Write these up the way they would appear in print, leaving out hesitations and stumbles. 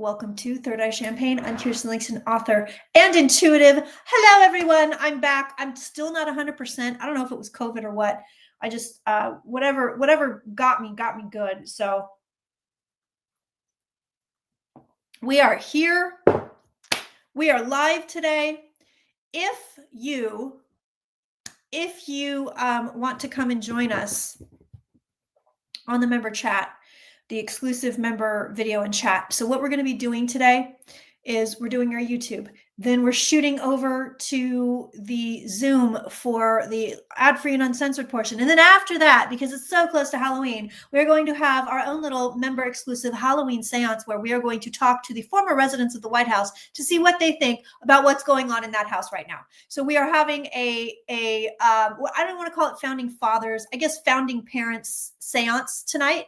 Welcome to Third Eye Champagne. I'm Kirsten Langston, author and intuitive. Hello, everyone. I'm back. I'm still not 100%. I don't know if it was COVID or what. I just, whatever got me good. So we are here. We are live today. If you want to come and join us on the member chat, the exclusive member video and chat. So what we're going to be doing today is we're doing our YouTube. Then we're shooting over to the Zoom for the ad-free and uncensored portion. And then after that, because it's so close to Halloween, we're going to have our own little member exclusive Halloween seance where we are going to talk to the former residents of the White House to see what they think about what's going on in that house right now. So we are having I don't want to call it founding fathers, I guess founding parents seance tonight.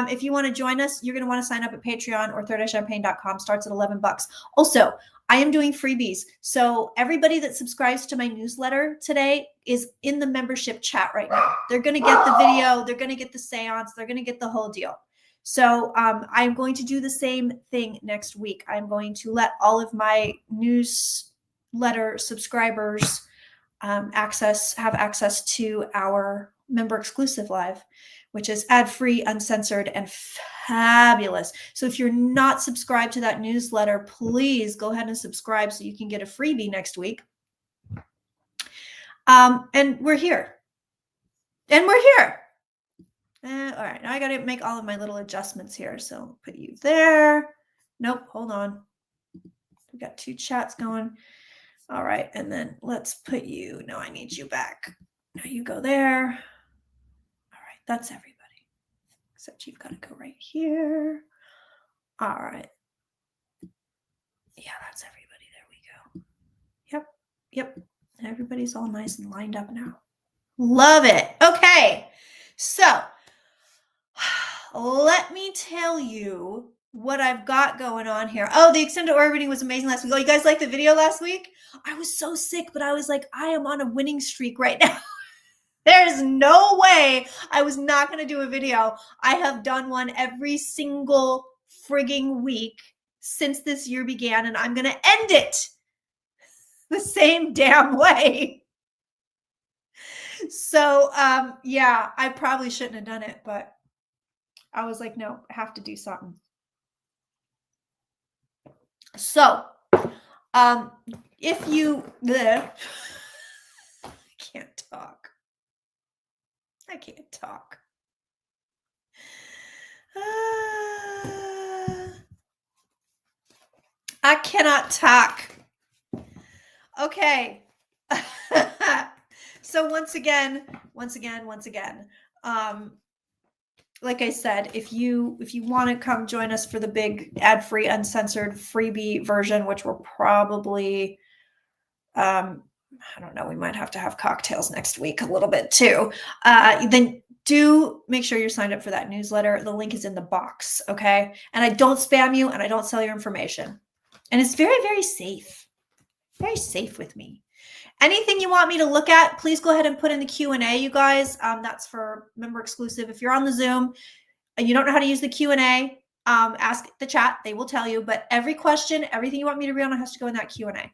If you want to join us, you're going to want to sign up at Patreon or thirdeyechampagne.com. Starts at $11. Also, I am doing freebies. So everybody that subscribes to my newsletter today is in the membership chat right now. They're going to get the video. They're going to get the seance. They're going to get the whole deal. So I'm going to do the same thing next week. I'm going to let all of my newsletter subscribers have access to our member exclusive live, which is ad-free, uncensored, and fabulous. So if you're not subscribed to that newsletter, please go ahead and subscribe so you can get a freebie next week. And we're here. All right, now I got to make all of my little adjustments here. So put you there. Nope, hold on. We got two chats going. All right, and then let's put you. No, I need you back. Now you go there. That's everybody. Except you've got to go right here. All right. Yeah, that's everybody. There we go. Yep. Everybody's all nice and lined up now. Love it. Okay. So let me tell you what I've got going on here. Oh, the extended aura reading was amazing last week. Oh, you guys liked the video last week? I was so sick, but I was like, I am on a winning streak right now. There's no way I was not going to do a video. I have done one every single frigging week since this year began, and I'm going to end it the same damn way. So, yeah, I probably shouldn't have done it, but I was like, no, I have to do something. So, if you, I can't talk. I can't talk. I cannot talk. Okay. So once again, like I said, if you want to come join us for the big ad-free, uncensored freebie version, which we're probably, I don't know, we might have to have cocktails next week a little bit too. Then do make sure you're signed up for that newsletter. The link is in the box, okay? And I don't spam you and I don't sell your information. And it's very, very safe. Very safe with me. Anything you want me to look at, please go ahead and put in the Q&A, you guys. That's for member exclusive. If you're on the Zoom and you don't know how to use the Q&A, ask the chat. They will tell you. But every question, everything you want me to read on has to go in that Q&A.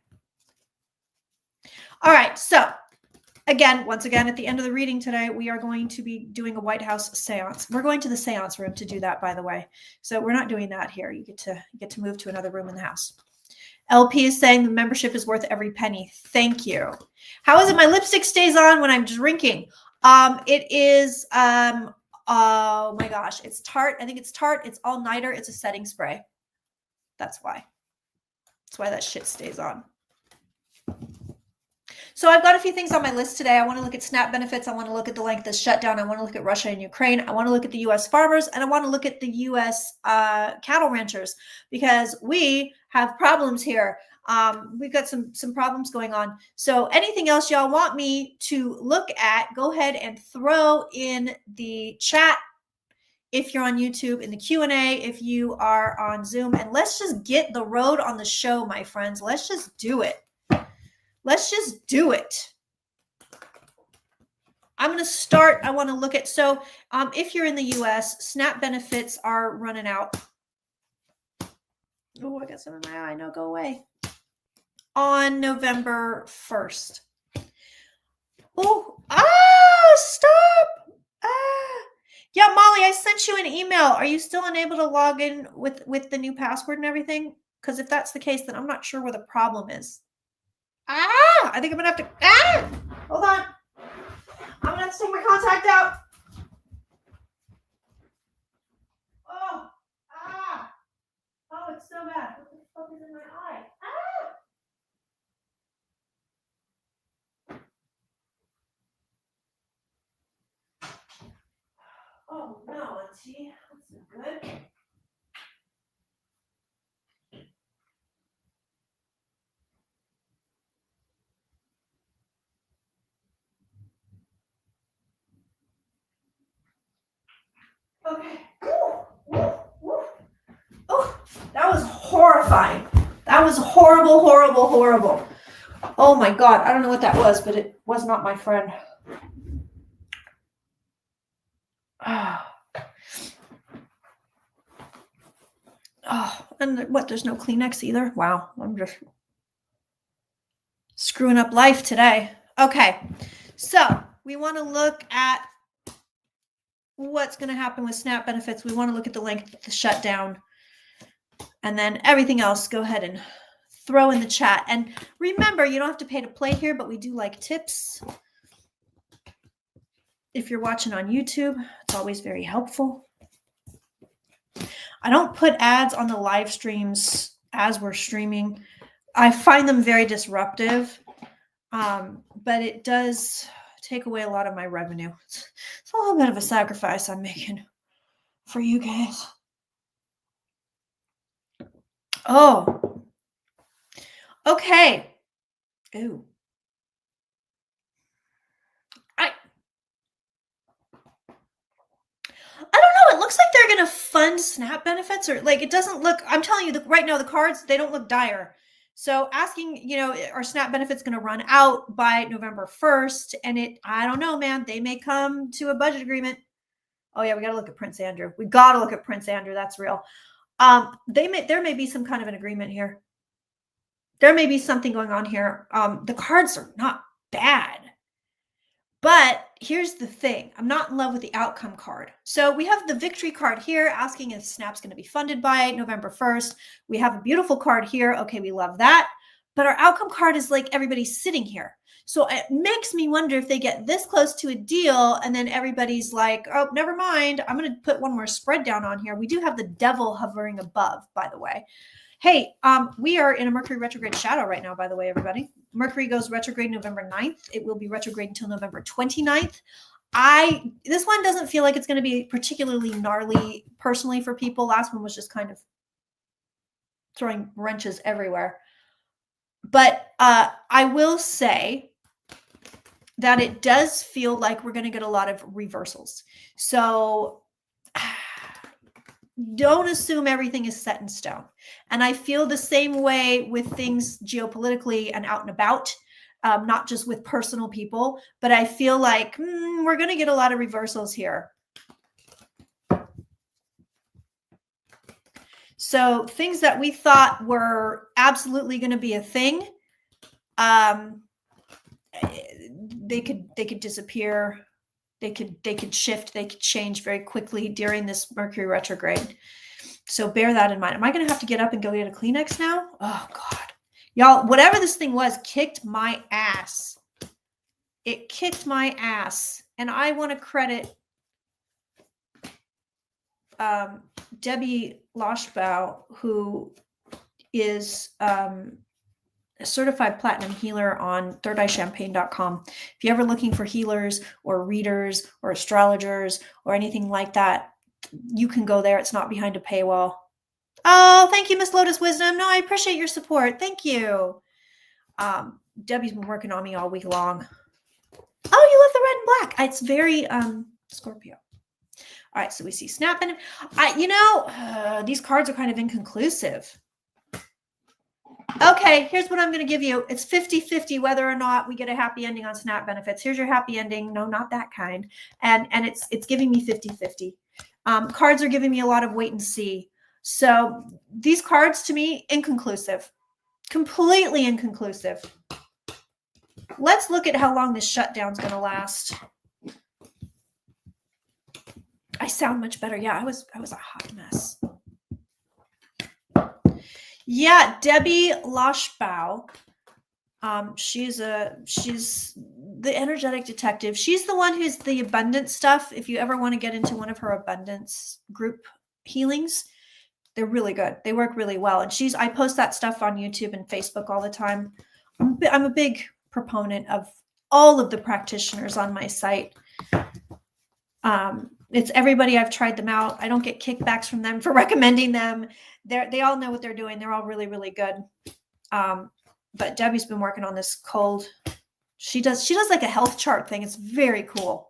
All right, so once again, at the end of the reading today, we are going to be doing a White House seance. We're going to the seance room to do that, by the way. So we're not doing that here. You get to move to another room in the house. LP is saying the membership is worth every penny. Thank you. How is it my lipstick stays on when I'm drinking? It is, oh my gosh, it's Tarte. I think it's Tarte. It's all-nighter. It's a setting spray. That's why. That's why that shit stays on. So I've got a few things on my list today. I want to look at SNAP benefits. I want to look at the length of the shutdown. I want to look at Russia and Ukraine. I want to look at the U.S. farmers, and I want to look at the U.S. Cattle ranchers, because we have problems here. We've got some problems going on. So anything else y'all want me to look at, go ahead and throw in the chat. If you're on YouTube, in the Q&A, if you are on Zoom, and let's just get the road on the show, my friends. Let's just do it. Let's just do it. I'm going to start. I want to look at, so if you're in the U.S., SNAP benefits are running out. Oh, I got some in my eye. No, go away. On November 1st. Oh, stop. Yeah, Molly, I sent you an email. Are you still unable to log in with the new password and everything? Because if that's the case, then I'm not sure where the problem is. I think I'm gonna have to, hold on. I'm gonna have to take my contact out. Oh, it's so bad. What the fuck is in my eye? Oh no, Auntie. That's not good. Okay. Oh, that was horrifying. That was horrible, horrible, horrible. Oh my God. I don't know what that was, but it was not my friend. Oh, and what? There's no Kleenex either. Wow. I'm just screwing up life today. Okay. So we want to look at what's going to happen with SNAP benefits. We want to look at the length of the shutdown. And then everything else, go ahead and throw in the chat. And remember, you don't have to pay to play here, but we do like tips. If you're watching on YouTube, it's always very helpful. I don't put ads on the live streams as we're streaming. I find them very disruptive, but it does take away a lot of my revenue. It's a little bit of a sacrifice I'm making for you guys. Oh, okay. Ooh. I don't know. It looks like they're going to fund SNAP benefits, or like it doesn't look. I'm telling you, right now the cards, they don't look dire. So asking, are SNAP benefits going to run out by November 1st? And I don't know, man. They may come to a budget agreement. Oh yeah, we got to look at Prince Andrew. We got to look at Prince Andrew. That's real. There may be some kind of an agreement here. There may be something going on here. The cards are not bad. But here's the thing. I'm not in love with the outcome card. So we have the victory card here asking if SNAP's going to be funded by November 1st. We have a beautiful card here. Okay, we love that. But our outcome card is like everybody's sitting here. So it makes me wonder if they get this close to a deal and then everybody's like, oh, never mind. I'm going to put one more spread down on here. We do have the devil hovering above, by the way. Hey, we are in a Mercury retrograde shadow right now, by the way, everybody. Mercury goes retrograde November 9th. It will be retrograde until November 29th. This one doesn't feel like it's going to be particularly gnarly personally for people. Last one was just kind of throwing wrenches everywhere. But I will say that it does feel like we're going to get a lot of reversals. So don't assume everything is set in stone. And I feel the same way with things geopolitically and out and about, not just with personal people, but I feel like we're going to get a lot of reversals here. So things that we thought were absolutely going to be a thing, they could disappear. They could shift, they could change very quickly during this Mercury retrograde. So bear that in mind. Am I going to have to get up and go get a Kleenex now? Oh God, y'all, whatever this thing was kicked my ass. It kicked my ass. And I want to credit Debbie Loshbaugh, who is a certified platinum healer on thirdeyechampagne.com. If you're ever looking for healers or readers or astrologers or anything like that, you can go there. It's not behind a paywall. Oh, thank you, Miss Lotus Wisdom. No, I appreciate your support. Thank you. Debbie's been working on me all week long. Oh, you love the red and black. It's very Scorpio. All right, so we see SNAP. And these cards are kind of inconclusive. Okay, here's what I'm going to give you. It's 50-50 whether or not we get a happy ending on SNAP benefits. Here's your happy ending. No, not that kind. And it's giving me 50-50. Cards are giving me a lot of wait and see. So these cards to me, inconclusive, completely inconclusive. Let's look at how long this shutdown's going to last. I sound much better. Yeah, I was a hot mess. Yeah, Debbie Loshbau. She's the energetic detective. She's the one who's the abundance stuff. If you ever want to get into one of her abundance group healings, they're really good. They work really well. And I post that stuff on YouTube and Facebook all the time. I'm a big proponent of all of the practitioners on my site. It's everybody. I've tried them out. I don't get kickbacks from them for recommending them. They all know what they're doing. They're all really, really good. But Debbie's been working on this cold. She does like a health chart thing. It's very cool.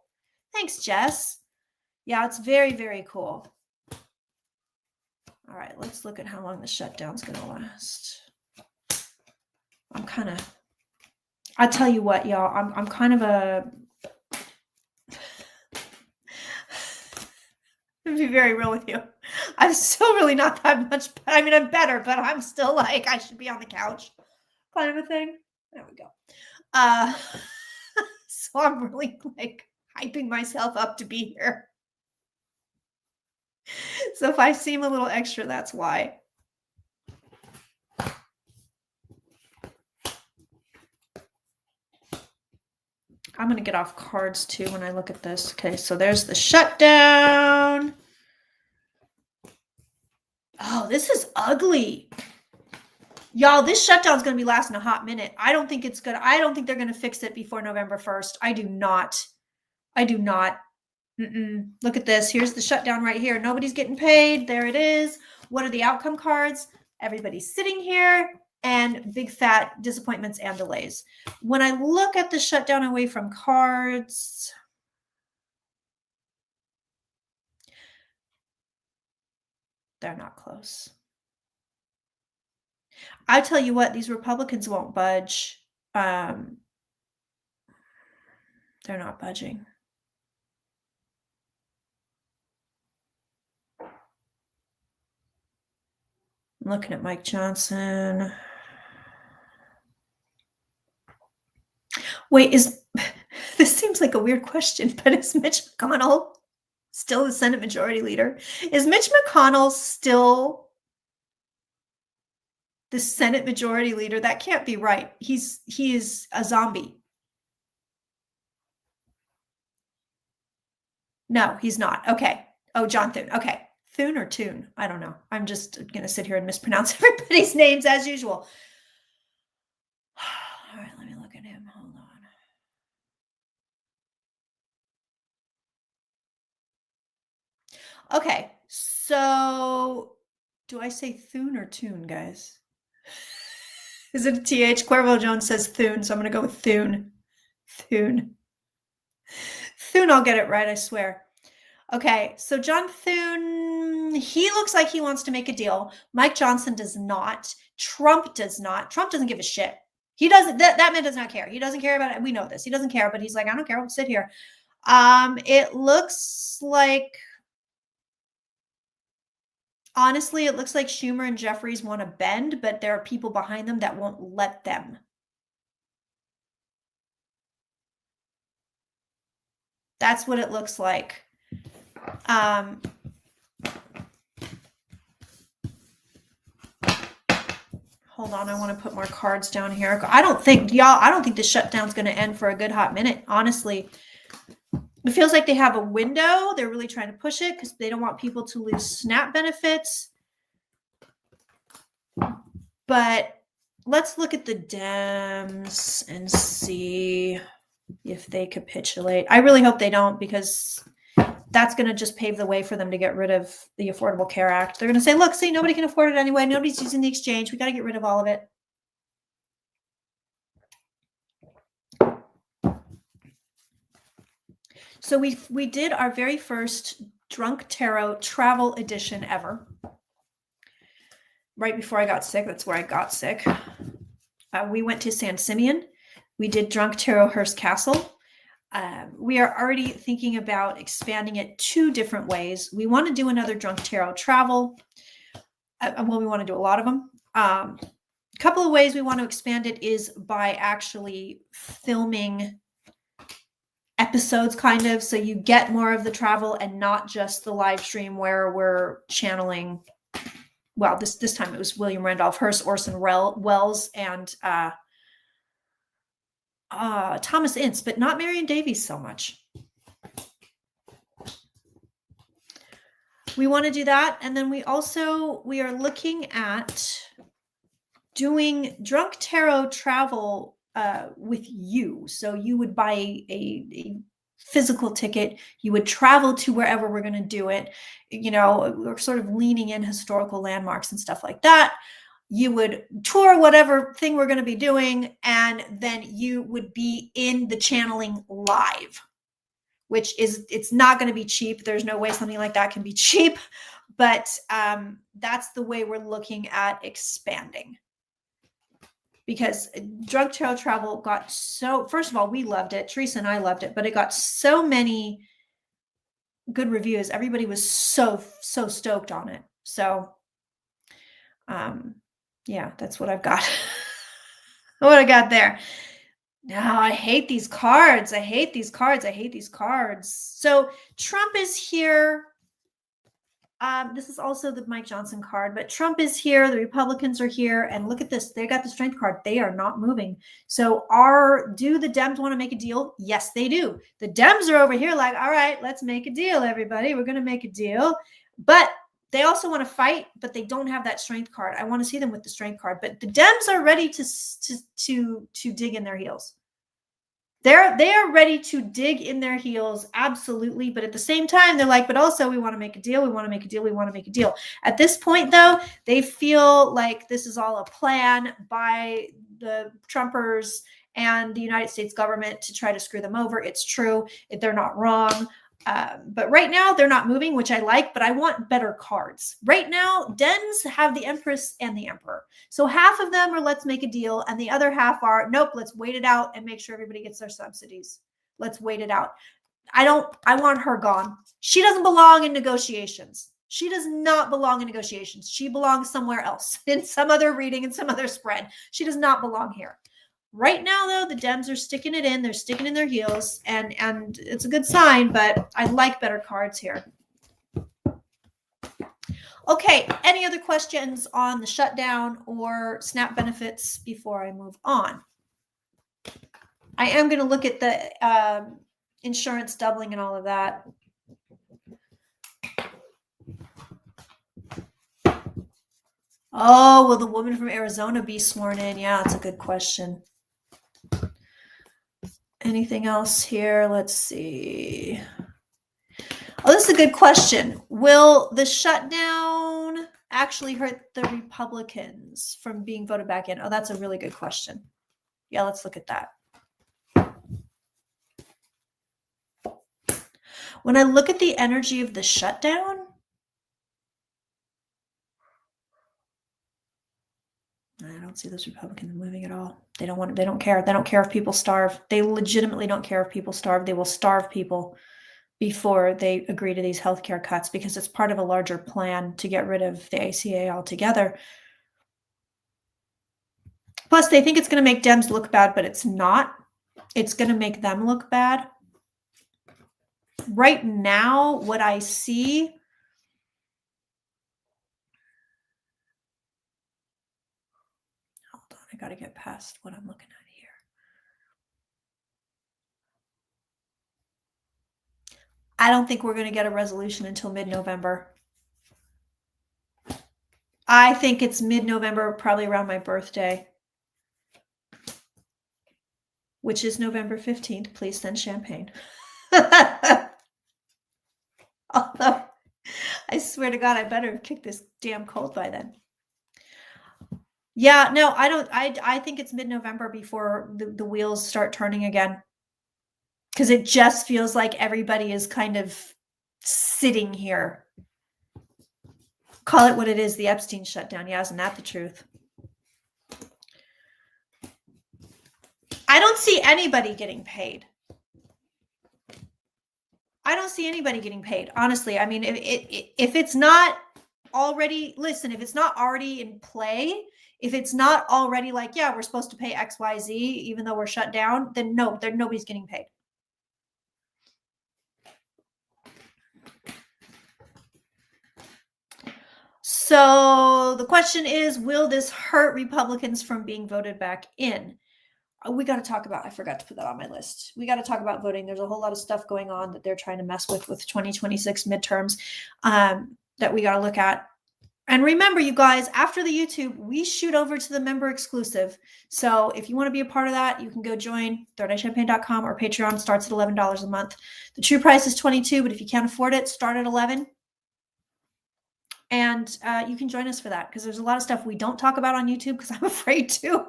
Thanks, Jess. Yeah, it's very, very cool. All right, let's look at how long the shutdown's going to last. I'll tell you what, y'all, I'm kind of to be very real with you. I'm still really not that much. I mean, I'm better, but I'm still like, I should be on the couch kind of a thing. There we go. So I'm really like hyping myself up to be here. So if I seem a little extra, that's why. I'm going to get off cards too when I look at this. Okay, so there's the shutdown. Oh, this is ugly. Y'all, this shutdown is going to be lasting a hot minute. I don't think it's good. I don't think they're going to fix it before November 1st. I do not. Look at this. Here's the shutdown right here. Nobody's getting paid. There it is. What are the outcome cards? Everybody's sitting here and big fat disappointments and delays. When I look at the shutdown away from cards, they're not close. I tell you what, these Republicans won't budge. They're not budging. I'm looking at Mike Johnson. Wait, this seems like a weird question, but is Mitch McConnell still the Senate Majority Leader? Is Mitch McConnell still the Senate Majority Leader? That can't be right. He is a zombie. No, he's not. Okay. Oh, John Thune. Okay. Thune or Tune? I don't know. I'm just going to sit here and mispronounce everybody's names as usual. All right, let me look at him. Hold on. Okay, so do I say Thune or Tune, guys? Is it a TH? Cuervo Jones says Thune, so I'm going to go with Thune. Thune, I'll get it right, I swear. Okay, so John Thune, he looks like he wants to make a deal. Mike Johnson does not. Trump does not. Trump doesn't give a shit. He doesn't. That man does not care. He doesn't care about it. We know this. He doesn't care, but he's like, I don't care. I'll sit here. It looks like, honestly, it looks like Schumer and Jeffries want to bend, but there are people behind them that won't let them. That's what it looks like. Hold on, I want to put more cards down here. I don't think this shutdown's going to end for a good hot minute, honestly. It feels like they have a window. They're really trying to push it because they don't want people to lose SNAP benefits. But let's look at the Dems and see if they capitulate. I really hope they don't, because that's going to just pave the way for them to get rid of the Affordable Care Act. They're going to say, look, see, nobody can afford it anyway. Nobody's using the exchange. We got to get rid of all of it. So we did our very first Drunk Tarot travel edition ever. Right before I got sick. That's where I got sick. We went to San Simeon. We did Drunk Tarot Hearst Castle. We are already thinking about expanding it 2 different ways. We want to do another Drunk Tarot travel. Well, we want to do a lot of them. A couple of ways we want to expand it is by actually filming episodes, kind of, so you get more of the travel and not just the live stream where we're channeling. Well, this time it was William Randolph Hearst, Orson Welles, and Thomas Ince, but not Marion Davies so much. We want to do that. And then we are looking at doing drunk tarot travel with you. So you would buy a physical ticket. You would travel to wherever we're going to do it. You know, we're sort of leaning in historical landmarks and stuff like that. You would tour whatever thing we're going to be doing, and then you would be in the channeling live, which is, it's not going to be cheap. There's no way something like that can be cheap, but that's the way we're looking at expanding. Because drunk tarot travel got so, first of all, we loved it. Teresa and I loved it, but it got so many good reviews. Everybody was so stoked on it. So, yeah, that's what I've got. What I got there. No, I hate these cards. I hate these cards. I hate these cards. So Trump is here. This is also the Mike Johnson card, but Trump is here. The Republicans are here. And look at this. They got the strength card. They are not moving. So do the Dems want to make a deal? Yes, they do. The Dems are over here like, all right, let's make a deal, everybody. We're going to make a deal. But they also want to fight, but they don't have that strength card. I want to see them with the strength card. But the Dems are ready to dig in their heels. They are ready to dig in their heels, absolutely. But at the same time, they're like, but also we want to make a deal. We want to make a deal. We want to make a deal. At this point, though, they feel like this is all a plan by the Trumpers and the United States government to try to screw them over. It's true. They're not wrong. But right now they're not moving, which I like, but I want better cards. Right now, Dems have the Empress and the Emperor. So half of them are let's make a deal, and the other half are nope, let's wait it out and make sure everybody gets their subsidies. Let's wait it out. I want her gone. She doesn't belong in negotiations. She does not belong in negotiations. She belongs somewhere else, in some other reading, in some other spread. She does not belong here. Right now, though, the Dems are sticking it in. They're sticking in their heels, and it's a good sign, but I like better cards here. Okay, any other questions on the shutdown or SNAP benefits before I move on? I am going to look at the insurance doubling and all of that. Oh, will the woman from Arizona be sworn in? Yeah, that's a good question. Anything else here? Let's see. Oh, this is a good question. Will the shutdown actually hurt the Republicans from being voted back in? Oh, that's a really good question. Yeah, let's look at that. When I look at the energy of the shutdown, I don't see those Republicans moving at all. They don't care. They don't care if people starve. They legitimately don't care if people starve. They will starve people before they agree to these healthcare cuts because it's part of a larger plan to get rid of the ACA altogether. Plus, they think it's going to make Dems look bad, but it's not. It's going to make them look bad. Right now, what I see, hold on, I got to get past what I'm looking at here. I don't think we're going to get a resolution until mid-November. I think it's mid-November, probably around my birthday, which is November 15th. Please send champagne. Although, I swear to God, I better have kicked this damn cold by then. Yeah, no, I don't. I think it's mid-November before the wheels start turning again. Because it just feels like everybody is kind of sitting here. Call it what it is, the Epstein shutdown. Yeah, isn't that the truth? I don't see anybody getting paid. I don't see anybody getting paid, honestly. I mean, if it's not already, listen, if it's not already in play, if it's not already like, yeah, we're supposed to pay XYZ, even though we're shut down, then no, nobody's getting paid. So the question is, will this hurt Republicans from being voted back in? We got to talk about, I forgot to put that on my list. We got to talk about voting. There's a whole lot of stuff going on that they're trying to mess with 2026 midterms that we got to look at. And remember, you guys, after the YouTube, we shoot over to the member exclusive. So if you want to be a part of that, you can go join thirdEyeChampagne.com, or Patreon starts at $11 a month. The true price is $22, but if you can't afford it, start at $11. And you can join us for that, because there's a lot of stuff we don't talk about on YouTube because I'm afraid to.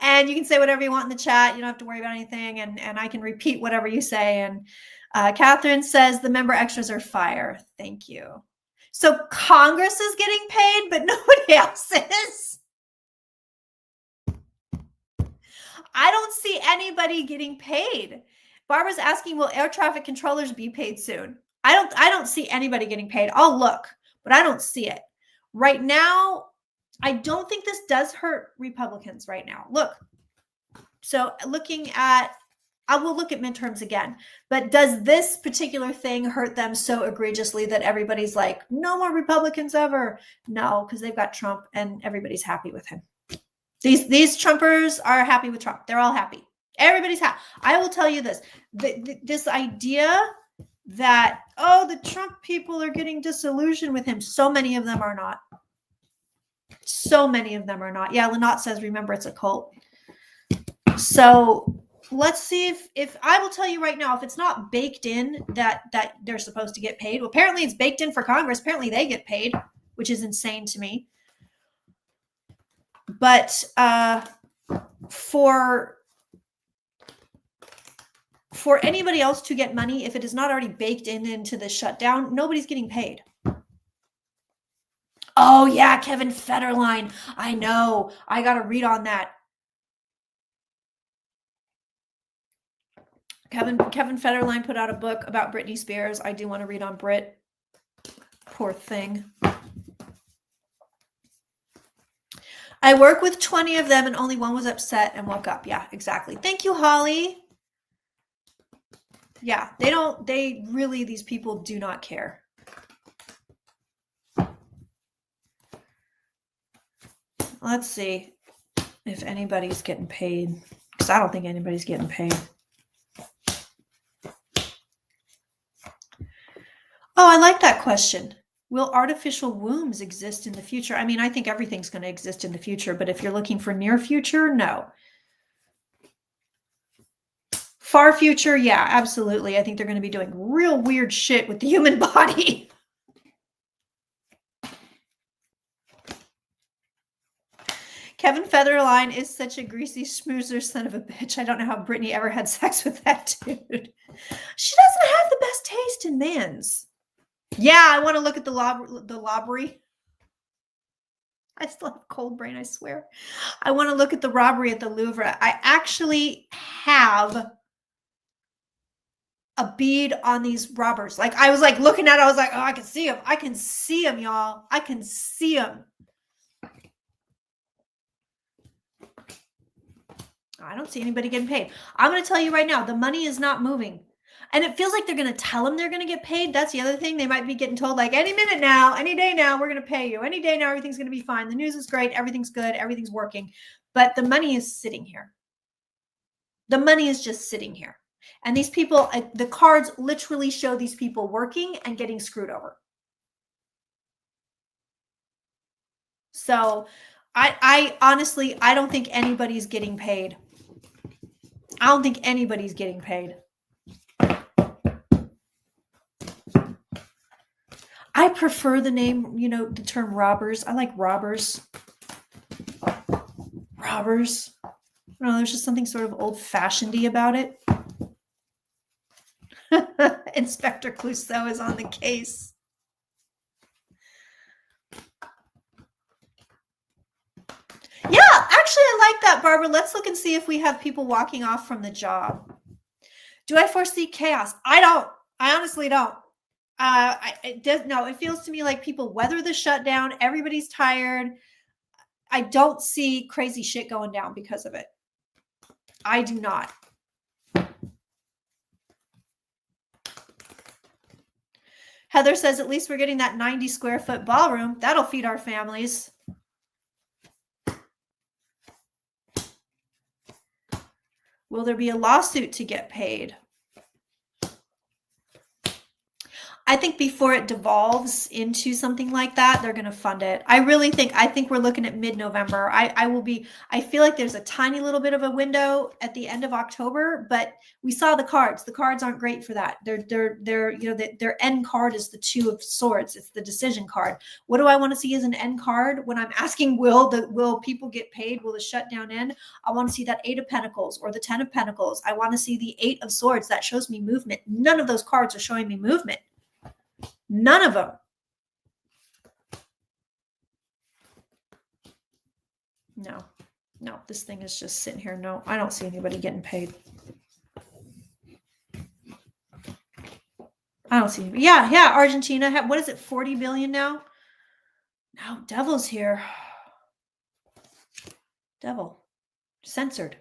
And you can say whatever you want in the chat. You don't have to worry about anything. And I can repeat whatever you say. And Catherine says the member extras are fire. Thank you. So Congress is getting paid, but nobody else is. I don't see anybody getting paid. Barbara's asking, will air traffic controllers be paid soon? I don't see anybody getting paid. I'll look, but I don't see it. Right now, I don't think this does hurt Republicans right now. Look, so looking at, I will look at midterms again, but does this particular thing hurt them so egregiously that everybody's like, no more Republicans ever? No, because they've got Trump and everybody's happy with him. These Trumpers are happy with Trump. They're all happy. Everybody's happy. I will tell you this, this idea that, oh, the Trump people are getting disillusioned with him. So many of them are not. So many of them are not. Yeah, Lynette says, remember, it's a cult. So let's see if I will tell you right now, if it's not baked in that they're supposed to get paid. Well, apparently it's baked in for Congress. Apparently they get paid, which is insane to me. But for anybody else to get money, if it is not already baked into the shutdown, nobody's getting paid. Oh yeah, Kevin Federline. I know. I got to read on that. Kevin Federline put out a book about Britney Spears. I do want to read on Brit. Poor thing. I work with 20 of them and only one was upset and woke up. Yeah, exactly. Thank you, Holly. Yeah, these people do not care. Let's see if anybody's getting paid, because I don't think anybody's getting paid. Oh, I like that question. Will artificial wombs exist in the future? I mean, I think everything's going to exist in the future, but if you're looking for near future, no. Far future, yeah, absolutely. I think they're going to be doing real weird shit with the human body. Kevin Federline is such a greasy schmoozer son of a bitch. I don't know how Britney ever had sex with that dude. She doesn't have the best taste in men's. Yeah, I want to look at the robbery. I still have cold brain, I swear. I want to look at the robbery at the Louvre. I actually have a bead on these robbers. Like, I was like looking at it, I was like, oh, I can see them. I can see them, y'all. I can see them. I don't see anybody getting paid. I'm going to tell you right now, the money is not moving. And it feels like they're going to tell them they're going to get paid. That's the other thing. They might be getting told, like, any minute now, any day now, we're going to pay you. Any day now, everything's going to be fine. The news is great. Everything's good. Everything's working. But the money is sitting here. The money is just sitting here. And these people, the cards literally show these people working and getting screwed over. So I honestly, I don't think anybody's getting paid. I don't think anybody's getting paid. I prefer the name, the term robbers. I like robbers. Robbers. I don't know, there's just something sort of old-fashioned-y about it. Inspector Clouseau is on the case. Yeah, actually, I like that, Barbara. Let's look and see if we have people walking off from the job. Do I foresee chaos? I don't. I honestly don't. It feels to me like people weather the shutdown. Everybody's tired. I don't see crazy shit going down because of it. I do not. Heather says, at least we're getting that 90 square foot ballroom. That'll feed our families. Will there be a lawsuit to get paid? I think before it devolves into something like that, they're going to fund it. I think we're looking at mid-November. I feel like there's a tiny little bit of a window at the end of October, but we saw the cards. The cards aren't great for that. Their end card is the Two of Swords. It's the decision card. What do I want to see as an end card when I'm asking, will people get paid? Will the shutdown end? I want to see that Eight of Pentacles or the 10 of Pentacles. I want to see the Eight of Swords. That shows me movement. None of those cards are showing me movement. None of them. No, this thing is just sitting here. No, I don't see anybody getting paid. I don't see. Yeah, Argentina. What is it, 40 billion now? No, devil's here. Devil. Censored.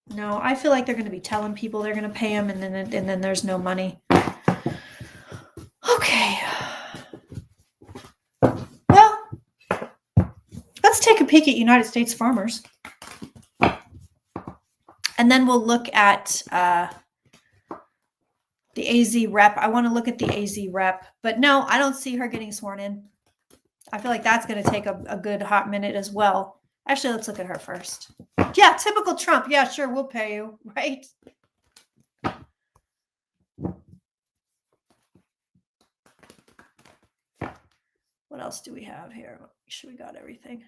No, I feel like they're going to be telling people they're going to pay them, and then there's no money. Okay. Well, let's take a peek at United States farmers. And then we'll look at the AZ rep. I want to look at the AZ rep. But no, I don't see her getting sworn in. I feel like that's going to take a good hot minute as well. Actually, let's look at her first. Yeah, typical Trump. Yeah, sure, we'll pay you, right? What else do we have here? Make sure we got everything.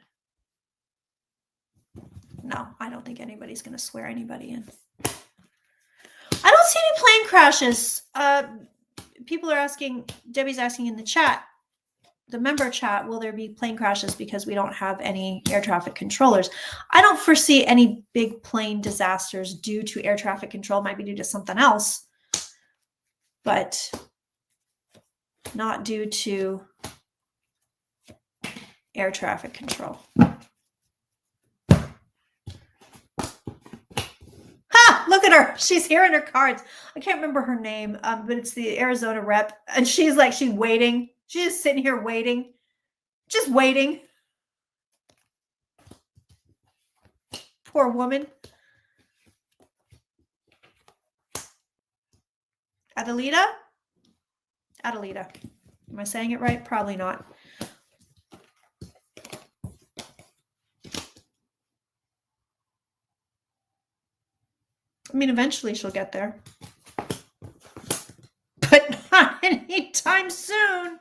No, I don't think anybody's going to swear anybody in. I don't see any plane crashes. People are asking, Debbie's asking in the chat, the member chat, will there be plane crashes because we don't have any air traffic controllers? I don't foresee any big plane disasters due to air traffic control. Might be due to something else, but not due to air traffic control. Ha! Look at her. She's here in her cards. I can't remember her name, but it's the Arizona rep, and she's waiting. She's just sitting here waiting. Just waiting. Poor woman. Adelita? Adelita. Am I saying it right? Probably not. I mean, eventually she'll get there. But not anytime soon.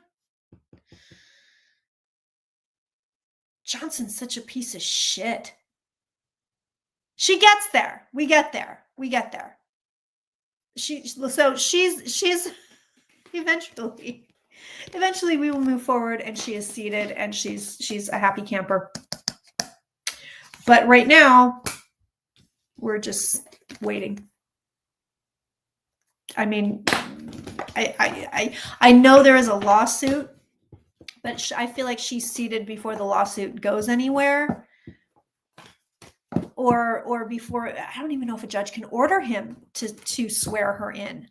Johnson's such a piece of shit. She gets there. We get there. We get there. She's eventually we will move forward, and she is seated, and she's a happy camper. But right now, we're just waiting. I mean, I know there is a lawsuit, but I feel like she's seated before the lawsuit goes anywhere, or before. I don't even know if a judge can order him to swear her in.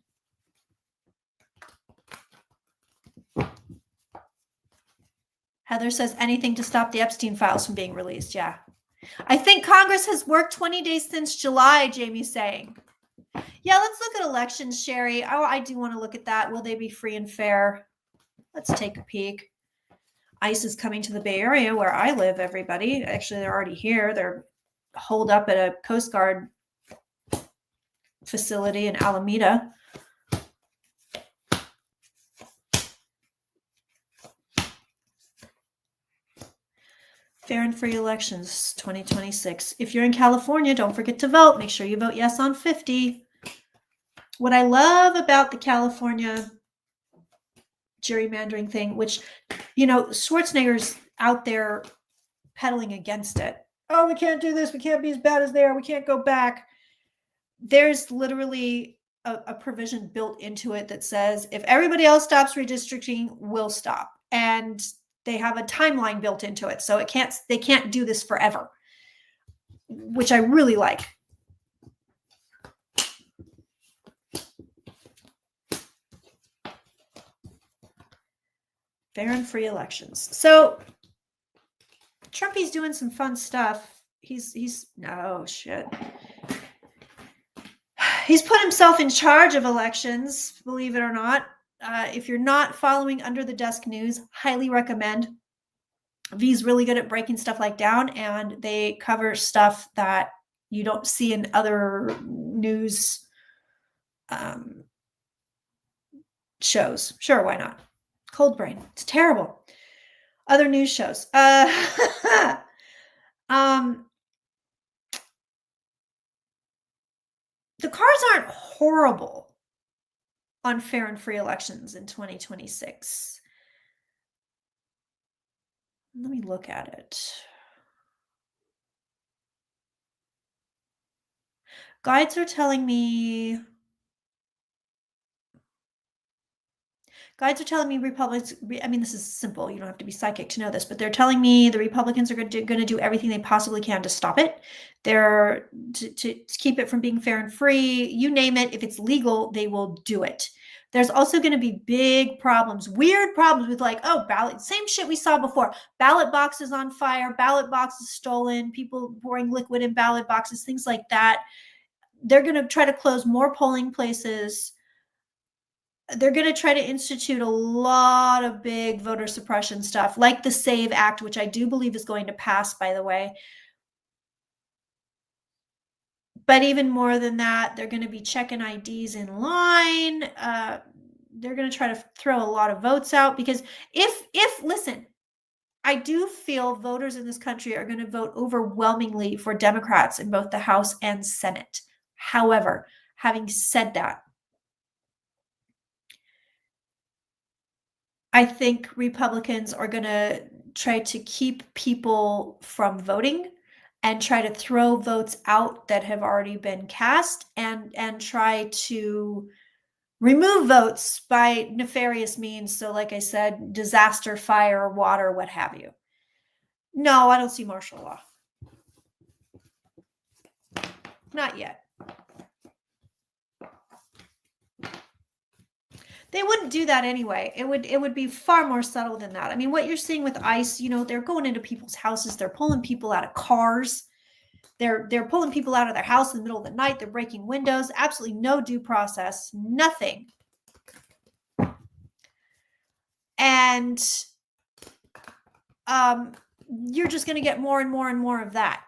Heather says anything to stop the Epstein files from being released. Yeah. I think Congress has worked 20 days since July, Jamie's saying. Yeah, let's look at elections, Sherry. Oh, I do want to look at that. Will they be free and fair? Let's take a peek. ICE is coming to the Bay Area where I live, everybody. Actually, they're already here. They're holed up at a Coast Guard facility in Alameda. Fair and free elections 2026. If you're in California, don't forget to vote. Make sure you vote yes on 50. What I love about the California gerrymandering thing, which, you know, Schwarzenegger's out there peddling against it. Oh, we can't do this. We can't be as bad as they are. We can't go back. There's literally a provision built into it that says if everybody else stops redistricting, we'll stop. And they have a timeline built into it. So they can't do this forever, which I really like. Fair and free elections. So Trumpy's doing some fun stuff. He's oh shit. He's put himself in charge of elections, believe it or not. If you're not following Under the Desk News, highly recommend. V's really good at breaking stuff like down, and they cover stuff that you don't see in other news shows. Sure, why not? Cold Brain. It's terrible. Other news shows. The cards aren't horrible on fair and free elections in 2026. Let me look at it. Guides are telling me Republicans, I mean, this is simple. You don't have to be psychic to know this, but they're telling me the Republicans are going to do everything they possibly can to stop it. They're to keep it from being fair and free. You name it. If it's legal, they will do it. There's also going to be big problems, weird problems with like, oh, ballot, same shit we saw before. Ballot boxes on fire, ballot boxes stolen, people pouring liquid in ballot boxes, things like that. They're going to try to close more polling places. They're going to try to institute a lot of big voter suppression stuff, like the SAVE Act, which I do believe is going to pass, by the way. But even more than that, they're going to be checking IDs in line. They're going to try to throw a lot of votes out because listen, I do feel voters in this country are going to vote overwhelmingly for Democrats in both the House and Senate. However, having said that, I think Republicans are going to try to keep people from voting and try to throw votes out that have already been cast and try to remove votes by nefarious means. So like I said, disaster, fire, water, what have you. No, I don't see martial law. Not yet. They wouldn't do that anyway. It would be far more subtle than that. I mean, what you're seeing with ICE, they're going into people's houses. They're pulling people out of cars. They're pulling people out of their house in the middle of the night. They're breaking windows. Absolutely no due process. Nothing. And you're just going to get more and more and more of that.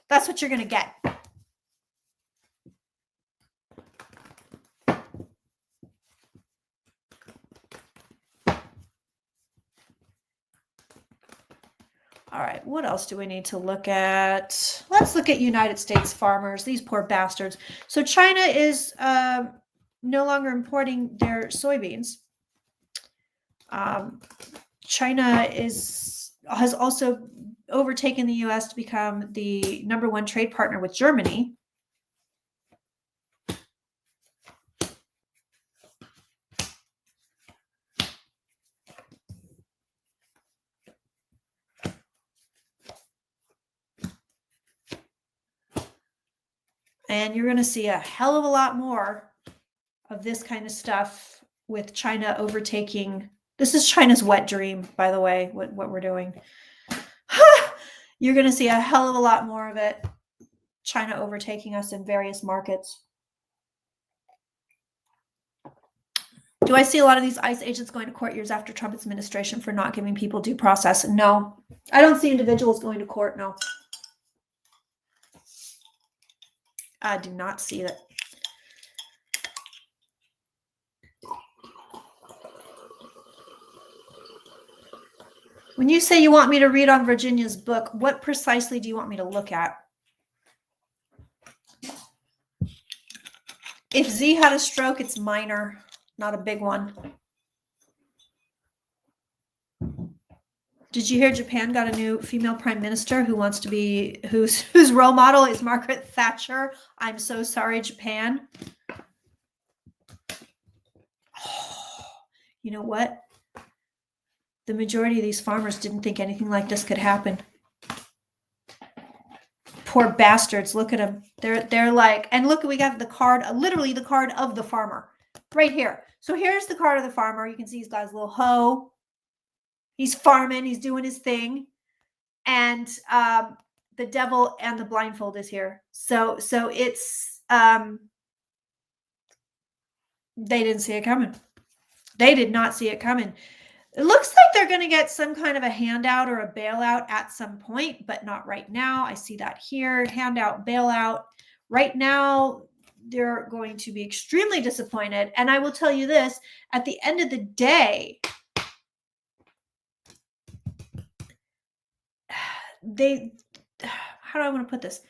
That's what you're going to get. All right, what else do we need to look at? Let's look at United States farmers, these poor bastards. So China is no longer importing their soybeans. China has also overtaken the U.S. to become the #1 trade partner with Germany. And you're going to see a hell of a lot more of this kind of stuff with China overtaking. This is China's wet dream, by the way, what we're doing. You're going to see a hell of a lot more of it. China overtaking us in various markets. Do I see a lot of these ICE agents going to court years after Trump's administration for not giving people due process? No. I don't see individuals going to court, no. I do not see it. When you say you want me to read on Virginia's book, what precisely do you want me to look at? If Z had a stroke, it's minor, not a big one. Did you hear Japan got a new female prime minister who wants to be, whose role model is Margaret Thatcher? I'm so sorry, Japan. you know what? The majority of these farmers didn't think anything like this could happen. Poor bastards. Look at them. They're like, and look, we got the card, literally the card of the farmer right here. So here's the card of the farmer. You can see he's got his little hoe. He's farming. He's doing his thing. And the devil and the blindfold is here. So it's, they didn't see it coming. They did not see it coming. It looks like they're going to get some kind of a handout or a bailout at some point, but not right now. I see that here, handout, bailout. Right now, they're going to be extremely disappointed. And I will tell you this, at the end of the day, how do I want to put this?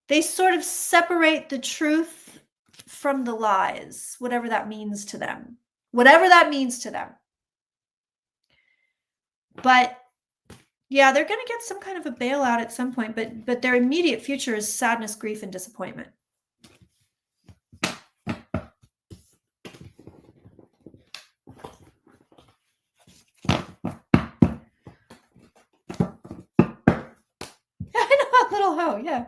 They sort of separate the truth from the lies, whatever that means to them. Whatever that means to them. But yeah, they're going to get some kind of a bailout at some point, but their immediate future is sadness, grief, and disappointment. I know, a little hoe, yeah.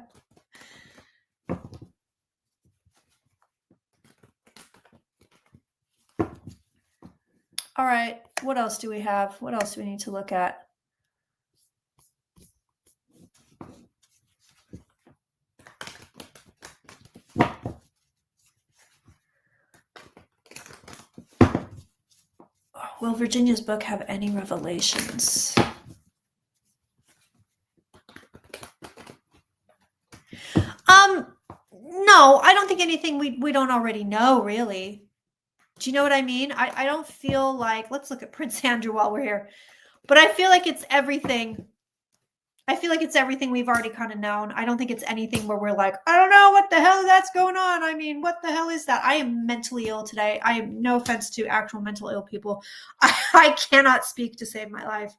All right, what else do we have? What else do we need to look at? Will Virginia's book have any revelations? No, I don't think anything we don't already know, really. Do you know what I mean? I don't feel like, let's look at Prince Andrew while we're here, but I feel like it's everything. I feel like it's everything we've already kind of known. I don't think it's anything where we're like, I don't know what the hell that's going on. I mean, what the hell is that? I am mentally ill today. I am, no offense to actual mental ill people. I cannot speak to save my life.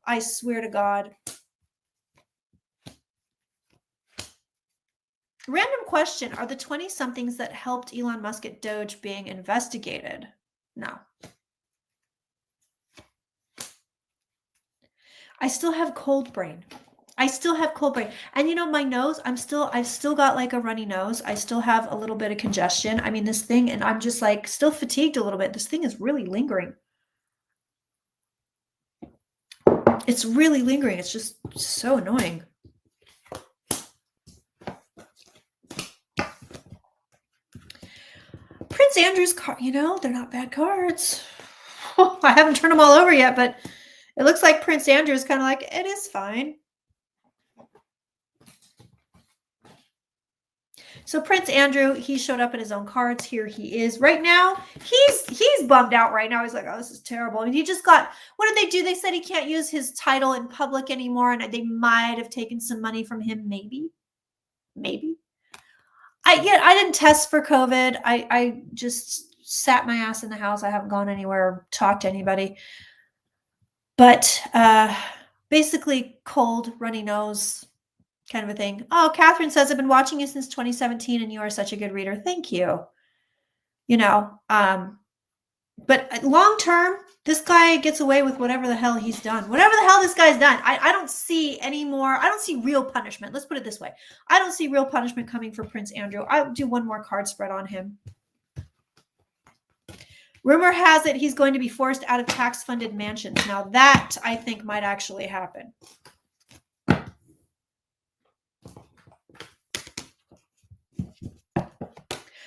I swear to God. Random question. Are the 20-somethings that helped Elon Musk at Doge being investigated? No. I still have cold brain. And you know, my nose, I've still got like a runny nose. I still have a little bit of congestion. I mean, this thing, and I'm just like still fatigued a little bit. This thing is really lingering. It's really lingering. It's just so annoying. Prince Andrew's card, you know, they're not bad cards. I haven't turned them all over yet, but it looks like Prince Andrew is kind of like, it is fine. So Prince Andrew, he showed up in his own cards. Here he is right now. He's bummed out right now. He's like, oh, this is terrible. And he just got, what did they do? They said he can't use his title in public anymore. And they might have taken some money from him. Maybe. I didn't test for COVID. I just sat my ass in the house. I haven't gone anywhere or talked to anybody. But basically cold, runny nose kind of a thing. Oh, Catherine says, I've been watching you since 2017 and you are such a good reader. Thank you. You know, but long term, this guy gets away with whatever the hell he's done. Whatever the hell this guy's done. I don't see any more. I don't see real punishment. Let's put it this way. I don't see real punishment coming for Prince Andrew. I'll do one more card spread on him. Rumor has it he's going to be forced out of tax-funded mansions. Now that, I think, might actually happen.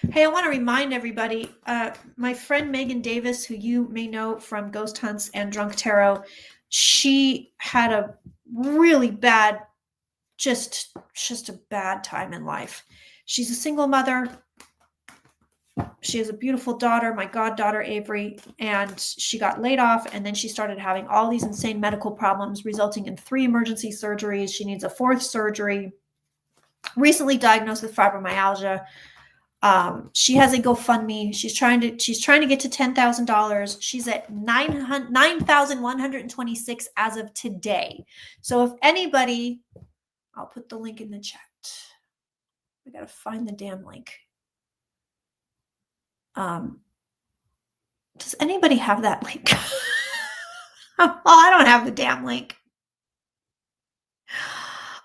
Hey, I want to remind everybody, my friend Megan Davis, who you may know from Ghost Hunts and Drunk Tarot, she had a really bad, just a bad time in life. She's a single mother. She has a beautiful daughter, my goddaughter Avery, and she got laid off, and then she started having all these insane medical problems, resulting in 3 emergency surgeries. She needs a 4th surgery. Recently diagnosed with fibromyalgia. She has a GoFundMe. She's trying to get to $10,000. She's at 9,126 as of today. So if anybody, I'll put the link in the chat. We got to find the damn link. Does anybody have that link? Well, I don't have the damn link.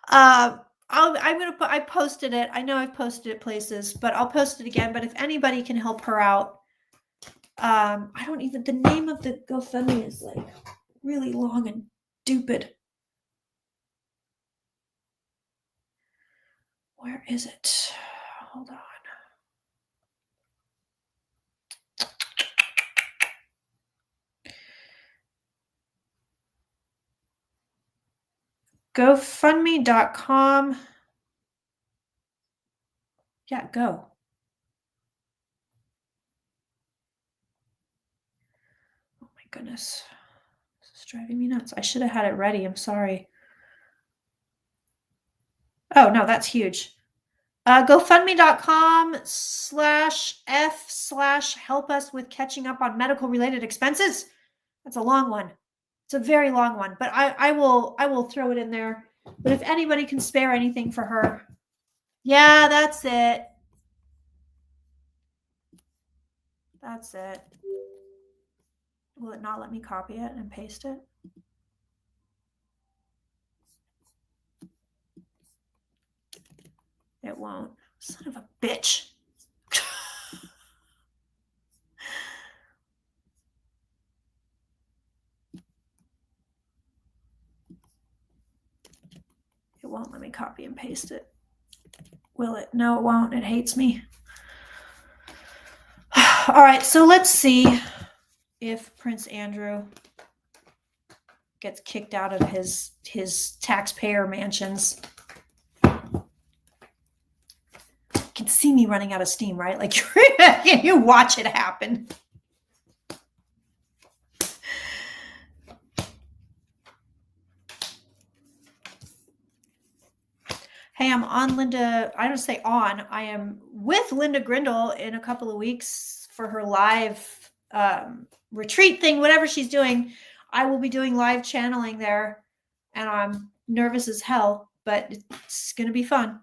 I posted it. I know I've posted it places, but I'll post it again. But if anybody can help her out, I don't even, the name of the GoFundMe is like really long and stupid. Where is it? Hold on. GoFundMe.com. Yeah, go. Oh my goodness. This is driving me nuts. I should have had it ready. I'm sorry. Oh, no, that's huge. GoFundMe.com/F/help us with catching up on medical related expenses. That's a long one. It's a very long one, but I will throw it in there. But if anybody can spare anything for her. Yeah, that's it. That's it. Will it not let me copy it and paste it? It won't. Son of a bitch. It won't let me copy and paste it. Will it? No, it won't. It hates me. All right, so let's see if Prince Andrew gets kicked out of his taxpayer mansions. You can see me running out of steam, right? Like you watch it happen. Hey, I'm on Linda. I don't say on. I am with Linda Grindle in a couple of weeks for her live retreat thing, whatever she's doing. I will be doing live channeling there, and I'm nervous as hell, but it's going to be fun.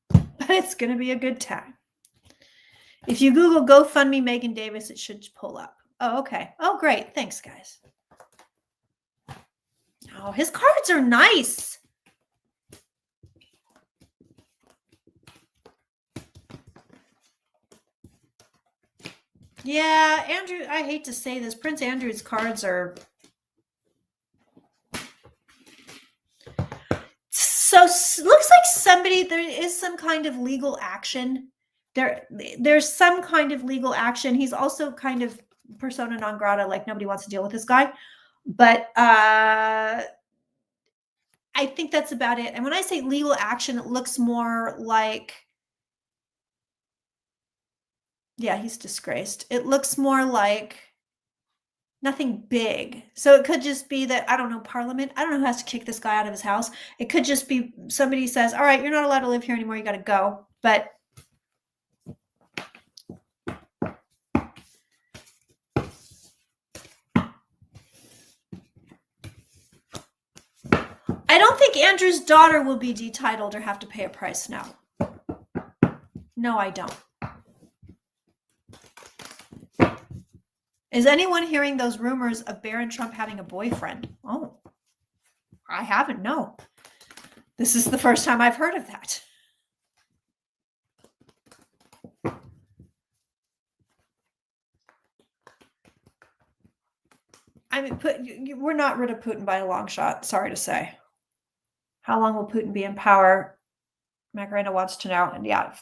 But it's going to be a good time. If you Google GoFundMe Megan Davis, it should pull up. Oh, okay. Oh, great. Thanks, guys. Oh, his cards are nice. Yeah, Andrew, I hate to say this. Prince Andrew's cards are so looks like somebody, there is some kind of legal action. There's some kind of legal action. He's also kind of persona non grata, like nobody wants to deal with this guy. But I think that's about it. And when I say legal action, it looks more like, yeah, he's disgraced. It looks more like nothing big. So it could just be that, I don't know, Parliament. I don't know who has to kick this guy out of his house. It could just be somebody says, all right, you're not allowed to live here anymore. You got to go. But I don't think Andrew's daughter will be detitled or have to pay a price now. No, I don't. Is anyone hearing those rumors of Barron Trump having a boyfriend? Oh, I haven't. No. This is the first time I've heard of that. I mean, we're not rid of Putin by a long shot. Sorry to say. How long will Putin be in power? Macarena wants to know. And yeah,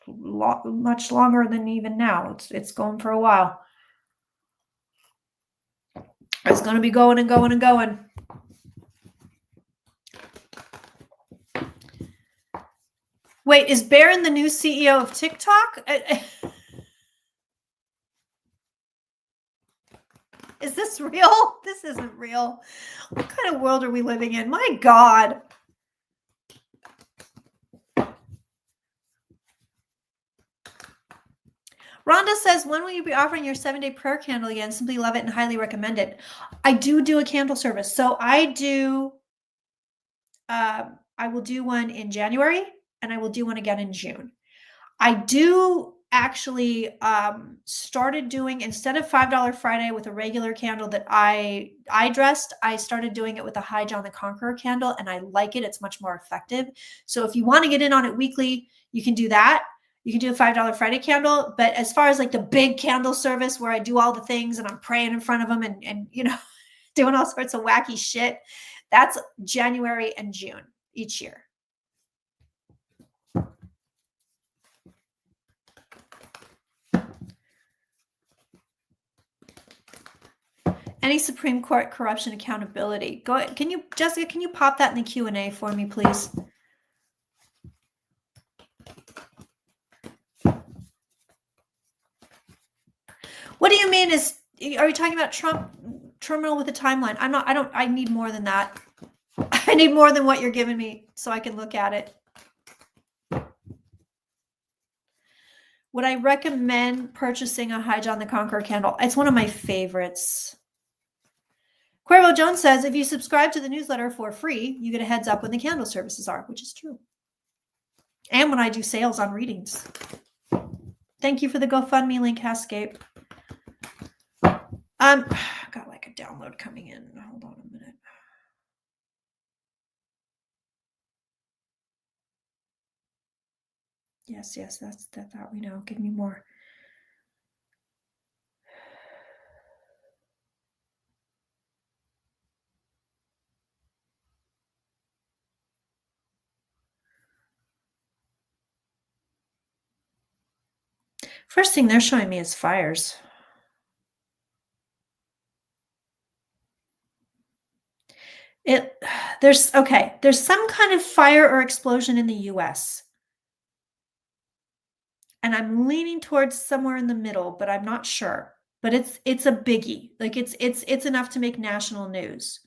much longer than even now. It's going for a while. It's going to be going and going and going. Wait, is Barron the new CEO of TikTok? Is this real? This isn't real. What kind of world are we living in? My God. Rhonda says, when will you be offering your 7-day prayer candle again? Simply love it and highly recommend it. I do a candle service. So I will do one in January and I will do one again in June. I do actually started doing, instead of $5 Friday with a regular candle that I dressed, I started doing it with a High John the Conqueror candle, and I like it. It's much more effective. So if you want to get in on it weekly, you can do that. You can do a $5 Friday candle. But as far as like the big candle service where I do all the things and I'm praying in front of them and you know, doing all sorts of wacky shit, that's January and June each year. Any Supreme Court corruption accountability? Go ahead. Can you, Jessica, can you pop that in the Q&A for me, please? What do you mean is, are you talking about Trump terminal with a timeline? I need more than that. I need more than what you're giving me so I can look at it. Would I recommend purchasing a High John the Conqueror candle? It's one of my favorites. Cuervo Jones says, if you subscribe to the newsletter for free, you get a heads up when the candle services are, which is true. And when I do sales on readings. Thank you for the GoFundMe link, Hascape. Got like a download coming in. Hold on a minute. Yes, that's that we know. Give me more. First thing they're showing me is fires. There's some kind of fire or explosion in the US. And I'm leaning towards somewhere in the middle, but I'm not sure. But it's a biggie. Like it's enough to make national news.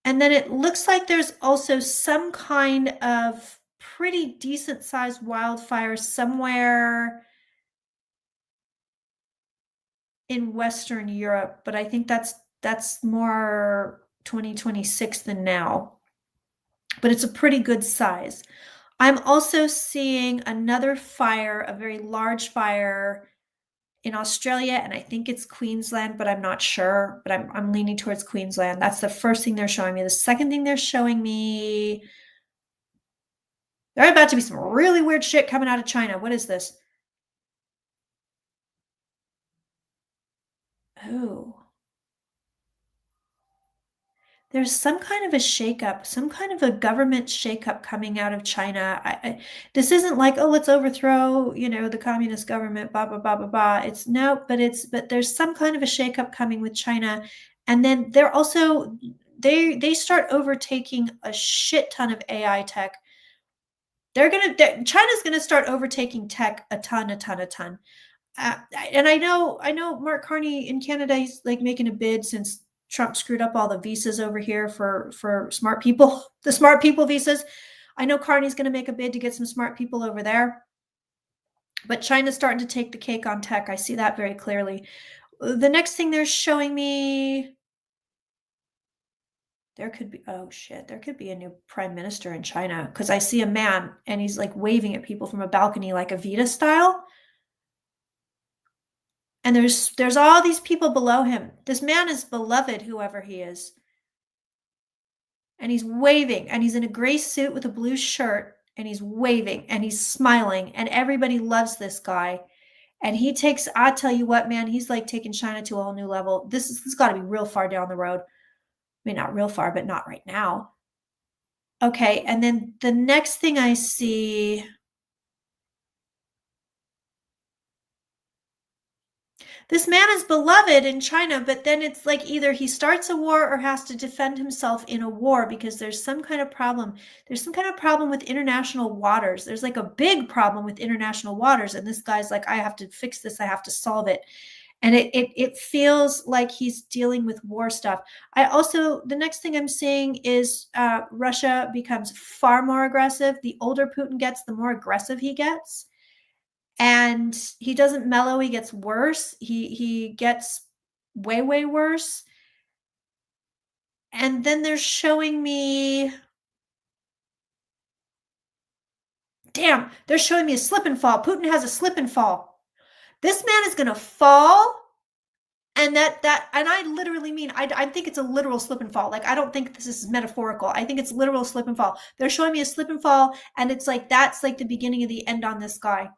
And then it looks like there's also some kind of pretty decent sized wildfire somewhere in Western Europe, but I think that's more 2026 than now. But it's a pretty good size. I'm also seeing another fire, a very large fire in Australia, and I think it's Queensland, but I'm not sure. But I'm leaning towards Queensland. That's the first thing they're showing me. The second thing they're showing me, there's about to be some really weird shit coming out of China. What is this? Oh. There's some kind of a shakeup, some kind of a government shakeup coming out of China. This isn't like, oh, let's overthrow, the communist government, blah, blah, blah, blah, blah. It's no, but there's some kind of a shakeup coming with China. And then they're also, they start overtaking a shit ton of AI tech. China's going to start overtaking tech a ton. And I know Mark Carney in Canada, he's like making a bid since Trump screwed up all the visas over here for smart people, the smart people visas. I know Carney's going to make a bid to get some smart people over there. But China's starting to take the cake on tech. I see that very clearly. The next thing they're showing me, there could be a new prime minister in China, because I see a man and he's like waving at people from a balcony like a Vita style. And there's all these people below him. This man is beloved, whoever he is. And he's waving, and he's in a gray suit with a blue shirt, and he's waving, and he's smiling, and everybody loves this guy. And he takes, I tell you what, man, he's like taking China to a whole new level. This has got to be real far down the road. I mean, not real far, but not right now. Okay, and then the next thing I see, this man is beloved in China, but then it's like either he starts a war or has to defend himself in a war because there's some kind of problem. There's some kind of problem with international waters. There's like a big problem with international waters. And this guy's like, I have to fix this. I have to solve it. And it feels like he's dealing with war stuff. The next thing I'm seeing is Russia becomes far more aggressive. The older Putin gets, the more aggressive he gets. And he doesn't mellow, he gets worse. He gets way, way worse. And then they're showing me damn, they're showing me a slip and fall. Putin has a slip and fall. This man is going to fall. And and I literally mean, I think it's a literal slip and fall. Like, I don't think this is metaphorical. I think it's literal slip and fall. They're showing me a slip and fall, and it's like, that's like the beginning of the end on this guy.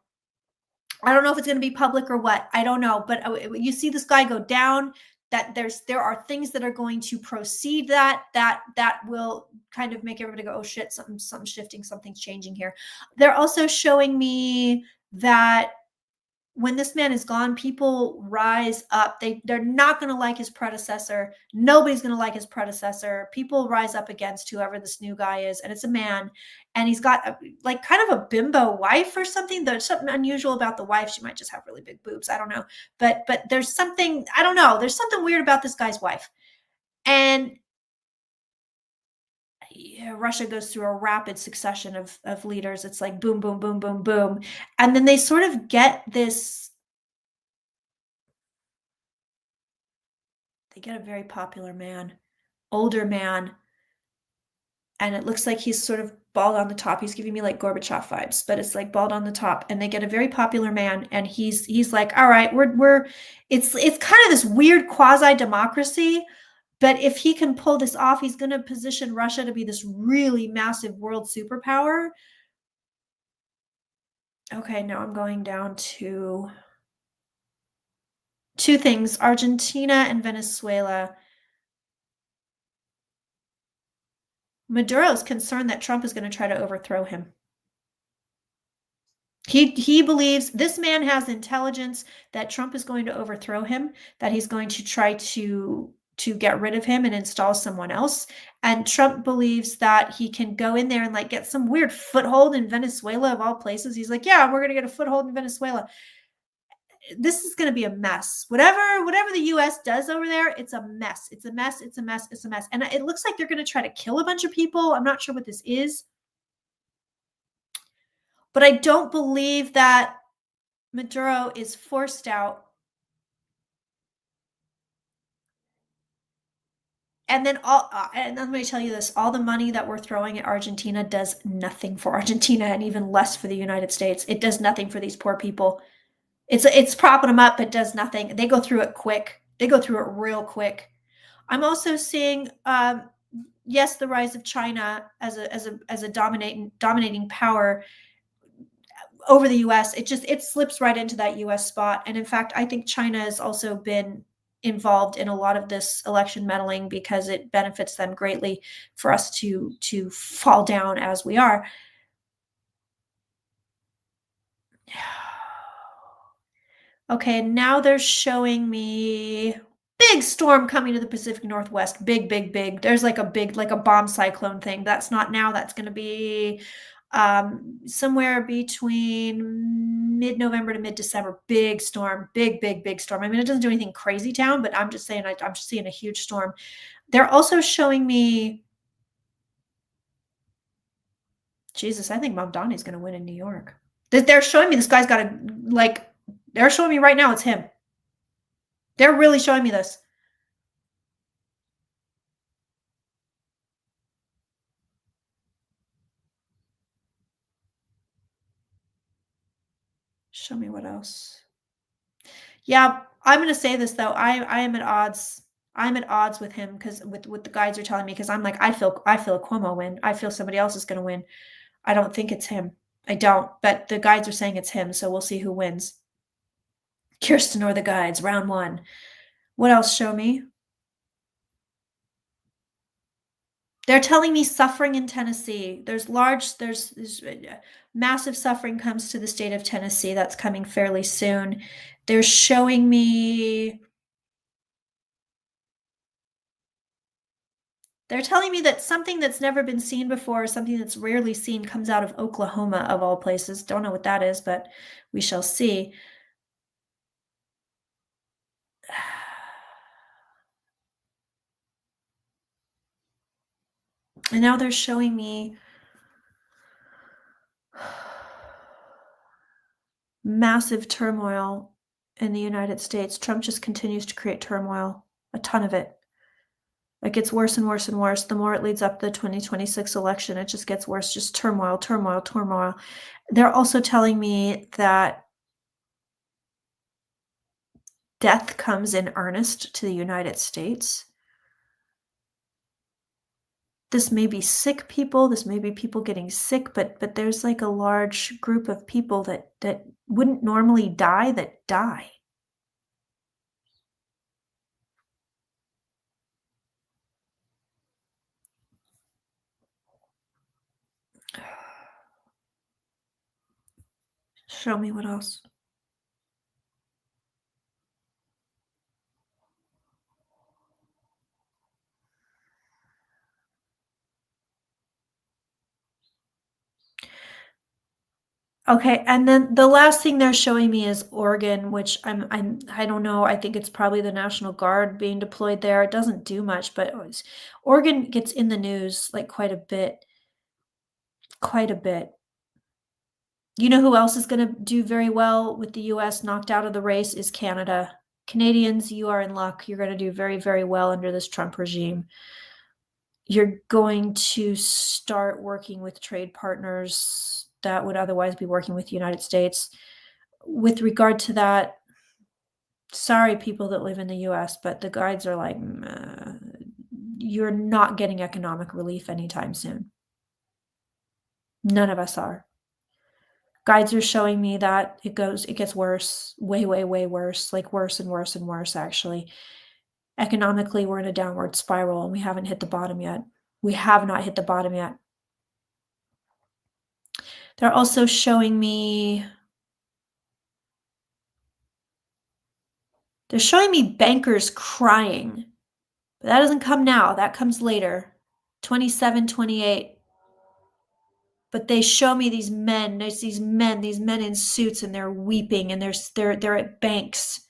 I don't know if it's going to be public or what. I don't know. But you see this guy go down, that there are things that are going to proceed that will kind of make everybody go, oh shit, something's shifting, something's changing here. They're also showing me that when this man is gone, people rise up. They're not going to like his predecessor. Nobody's going to like his predecessor. People rise up against whoever this new guy is, and it's a man. And he's got like kind of a bimbo wife or something. There's something unusual about the wife. She might just have really big boobs. I don't know. But there's something, I don't know. There's something weird about this guy's wife. And yeah, Russia goes through a rapid succession of leaders. It's like boom, boom, boom, boom, boom. And then they sort of get this, they get a very popular man, older man. And it looks like he's sort of bald on the top. He's giving me like Gorbachev vibes, but it's like bald on the top. And they get a very popular man, and he's like, all right, it's kind of this weird quasi democracy. But if he can pull this off, he's going to position Russia to be this really massive world superpower. Okay, now I'm going down to two things, Argentina and Venezuela. Maduro's concerned that Trump is going to try to overthrow him. He believes, this man has intelligence that Trump is going to overthrow him, that he's going to try to get rid of him and install someone else. And Trump believes that he can go in there and like get some weird foothold in Venezuela of all places. He's like, yeah, we're going to get a foothold in Venezuela. This is going to be a mess. Whatever the US does over there, it's a mess. It's a mess. It's a mess. It's a mess. And it looks like they're going to try to kill a bunch of people. I'm not sure what this is. But I don't believe that Maduro is forced out. And then and let me tell you this, all the money that we're throwing at Argentina does nothing for Argentina, and even less for the United States. It does nothing for these poor people. It's propping them up, but does nothing. They go through it quick. They go through it real quick. I'm also seeing, yes, the rise of China as a dominating power over the US. It slips right into that US spot. And in fact, I think China has also been involved in a lot of this election meddling because it benefits them greatly for us to fall down as we are. Okay, now they're showing me big storm coming to the Pacific Northwest. Big, big, big. There's like a bomb cyclone thing. That's not now. That's going to be somewhere between mid-November to mid-December. Big storm. Big, big, big storm. I mean, it doesn't do anything crazy town, but I'm just saying, I'm just seeing a huge storm. They're also showing me, Jesus, I think Mamdani's going to win in New York. They're showing me this guy's got they're showing me right now it's him. They're really showing me this. Show me what else. Yeah, I'm going to say this though. I am at odds. I'm at odds with him because with the guides are telling me, because I'm like, I feel a Cuomo win. I feel somebody else is going to win. I don't think it's him. I don't, but the guides are saying it's him, so we'll see who wins. Kirsten or the guides, round one. What else show me? They're telling me suffering in Tennessee. There's massive suffering comes to the state of Tennessee. That's coming fairly soon. They're showing me, they're telling me that something that's never been seen before, something that's rarely seen, comes out of Oklahoma, of all places. Don't know what that is, but we shall see. And now they're showing me massive turmoil in the United States. Trump just continues to create turmoil, a ton of it. It gets worse and worse and worse. The more it leads up to the 2026 election, it just gets worse, just turmoil, turmoil, turmoil. They're also telling me that death comes in earnest to the United States. This may be sick people, this may be people getting sick, but there's like a large group of people that wouldn't normally die that die. Show me what else. Okay, and then the last thing they're showing me is Oregon, which I don't know. I think it's probably the National Guard being deployed there. It doesn't do much, but Oregon gets in the news like quite a bit, quite a bit. You know who else is going to do very well with the US knocked out of the race is Canada. Canadians, you are in luck. You're going to do very, very well under this Trump regime. You're going to start working with trade partners that would otherwise be working with the United States. With regard to that, sorry, people that live in the US, but the guides are like, you're not getting economic relief anytime soon. None of us are. Guides are showing me that it gets worse, way, way, way worse, like worse and worse and worse, actually. Economically, we're in a downward spiral and we haven't hit the bottom yet. We have not hit the bottom yet. They're also showing me, they're showing me bankers crying. But that doesn't come now. That comes later. 27, 28. But they show me these men. There's these men in suits, and they're weeping, and they're at banks.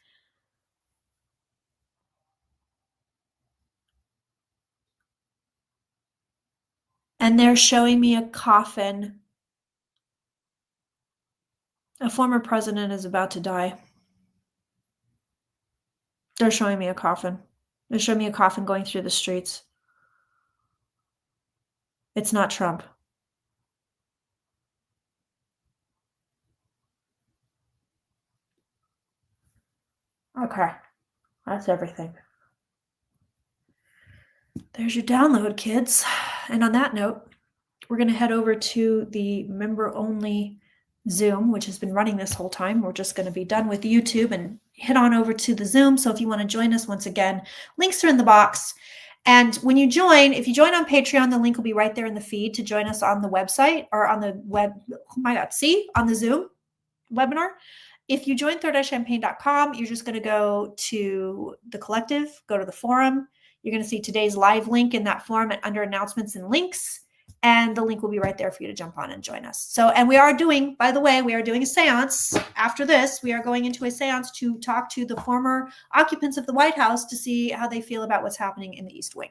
And they're showing me a coffin. A former president is about to die. They're showing me a coffin. They're showing me a coffin going through the streets. It's not Trump. Okay, that's everything. There's your download, kids. And on that note, we're going to head over to the member-only Zoom, which has been running this whole time. We're just going to be done with YouTube and head on over to the Zoom. So if you want to join us, once again, links are in the box. And when you join, if you join on Patreon, the link will be right there in the feed to join us on the website or on the web, on the Zoom webinar. If you join third-champagne.com, you're just going to go to the collective, go to the forum. You're going to see today's live link in that forum under announcements and links. And the link will be right there for you to jump on and join us. So, and we are doing, by the way, we are doing a seance. After this, we are going into a seance to talk to the former occupants of the White House to see how they feel about what's happening in the East Wing.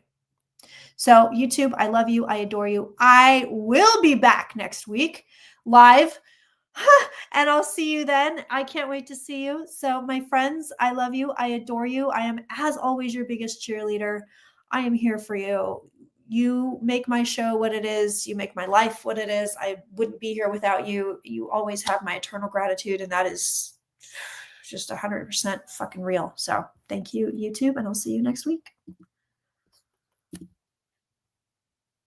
So YouTube, I love you. I adore you. I will be back next week live. And I'll see you then. I can't wait to see you. So my friends, I love you. I adore you. I am, as always, your biggest cheerleader. I am here for you. You make my show what it is. You make my life what it is. I wouldn't be here without you. You always have my eternal gratitude. And that is just 100% fucking real. So thank you, YouTube. And I'll see you next week.